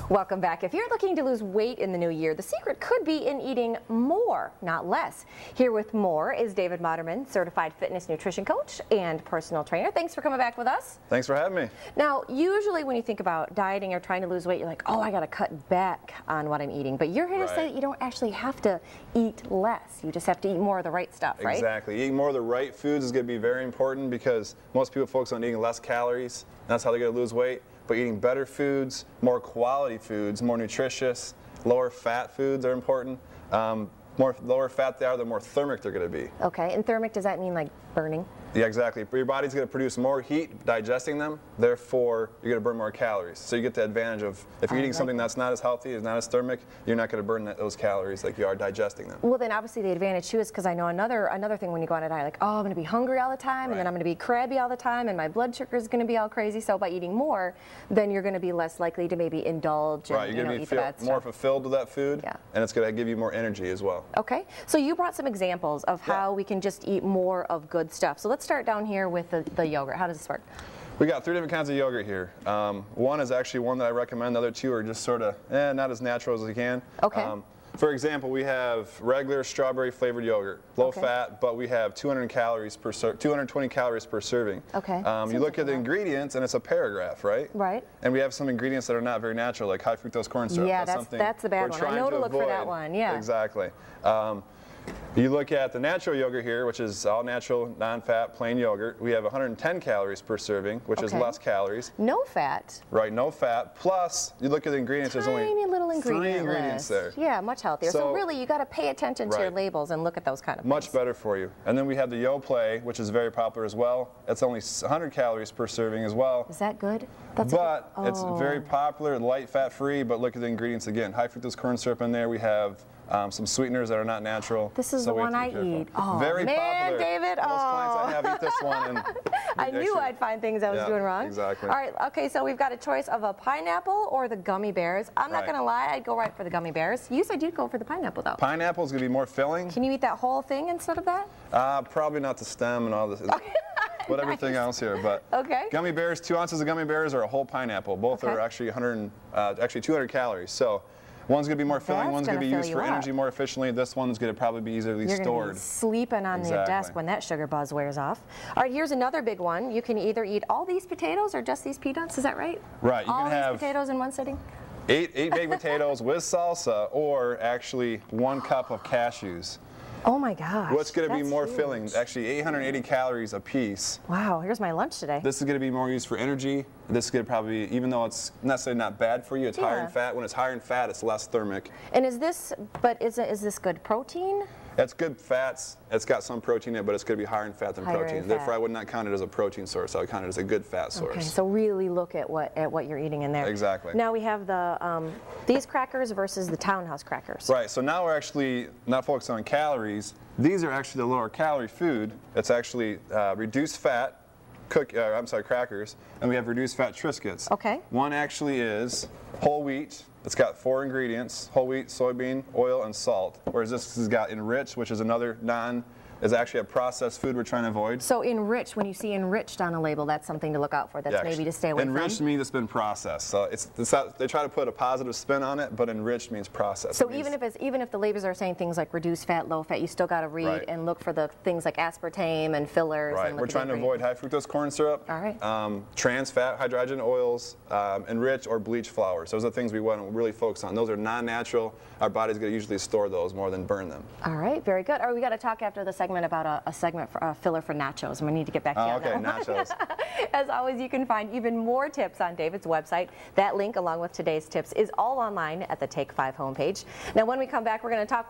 Welcome back. If you're looking to lose weight in the new year, the secret could be in eating more, not less. Here with more is David Modderman, certified fitness nutrition coach and personal trainer. Thanks for coming back with us. Thanks for having me. Now, usually when you think about dieting or trying to lose weight, you're like, oh, I got to cut back on what I'm eating. But you're here to say that you don't actually have to eat less. You just have to eat more of the right stuff, right? Exactly. Eating more of the right foods is going to be very important because most people focus on eating less calories. That's how they're going to lose weight. But eating better foods, more quality foods, more nutritious, lower fat foods are important. More lower fat they are, the more thermic they're going to be. Okay, and thermic, does that mean like burning? Yeah, exactly. But your body's going to produce more heat digesting them, therefore you're going to burn more calories. So you get the advantage of, if you're eating something that's not as healthy, is not as thermic, you're not going to burn those calories like you are digesting them. Well, then obviously the advantage too is because I know another thing when you go on a diet, like, oh, I'm going to be hungry all the time, and then I'm going to be crabby all the time, and my blood sugar is going to be all crazy. So by eating more, then you're going to be less likely to maybe indulge and you're going to eat the bad be more stuff. fulfilled with that food, and it's going to give you more energy as well. Okay, so you brought some examples of how we can just eat more of good stuff. So let's start down here with the yogurt. How does this work? We got 3 different kinds of yogurt here. One is actually one that I recommend. The other 2 are just sort of not as natural as you can. Okay. For example, we have regular strawberry flavored yogurt, low fat, but we have 220 calories per serving. Okay. You look at the ingredients and it's a paragraph, right? Right. And we have some ingredients that are not very natural, like high fructose corn syrup. Yeah, that's the bad one. I know to look for that one. Yeah. Exactly. You look at the natural yogurt here, which is all natural, non-fat, plain yogurt. We have 110 calories per serving, which is less calories. No fat. Right, no fat. Plus, you look at the ingredients, there's only little 3 ingredients there. Yeah, much healthier. So really, you got to pay attention to your labels and look at those kind of things. Much better for you. And then we have the Yoplait, which is very popular as well. It's only 100 calories per serving as well. Is that good? It's very popular, light, fat-free, but look at the ingredients again. High fructose corn syrup in there. We have some sweeteners that are not natural. This is the one I eat. Oh, very man, popular. David. Most clients I have eat this one. And I knew I'd find things I was doing wrong. Exactly. All right, okay, so we've got a choice of a pineapple or the gummy bears. I'm not going to lie, I'd go right for the gummy bears. You said you'd go for the pineapple, though. Pineapple is going to be more filling. Can you eat that whole thing instead of that? Probably not the stem and all this. But everything else here. But gummy bears, 2 ounces of gummy bears or a whole pineapple. Both are actually 200 calories. So one's going to be more filling, one's going to be used for energy more efficiently. This one's going to probably be easily stored. You're going to be sleeping on the desk when that sugar buzz wears off. All right, here's another big one. You can either eat all these potatoes or just these peanuts. Is that right? Right. You can have these potatoes in one sitting? 8 baked potatoes with salsa, or actually 1 cup of cashews. Oh my gosh. What's going to be more filling? Actually 880 calories a piece. Wow, here's my lunch today. This is going to be more used for energy. This is going to probably, even though it's necessarily not bad for you, it's higher in fat. When it's higher in fat, it's less thermic. And is this good protein? It's good fats. It's got some protein in it, but it's going to be higher in fat than protein. Therefore, I would not count it as a protein source. I would count it as a good fat source. Okay, so really look at what you're eating in there. Exactly. Now we have the these crackers versus the Townhouse crackers. Right. So now we're actually not focused on calories. These are actually the lower calorie food. It's actually reduced fat crackers, and we have reduced fat Triscuits. Okay. One actually is whole wheat. It's got 4 ingredients: whole wheat, soybean, oil, and salt. Whereas this has got enriched, which is another is actually a processed food we're trying to avoid. So enriched, when you see enriched on a label, that's something to look out for. That's maybe to stay away from. Enriched means it's been processed. So they try to put a positive spin on it, but enriched means processed. So even if the labels are saying things like reduced fat, low fat, you still got to read and look for the things like aspartame and fillers. Right. We're trying to avoid high fructose corn syrup. All right. Trans fat, hydrogen oils, enriched or bleached flours. Those are the things we want to really focus on. Those are non-natural. Our body's going to usually store those more than burn them. All right. Very good. All right, we got to talk after the segment about a segment for a filler for nachos. We need to get back to you on that. Nachos. As always, you can find even more tips on David's website. That link, along with today's tips, is all online at the Take 5 homepage. Now, when we come back, we're going to talk with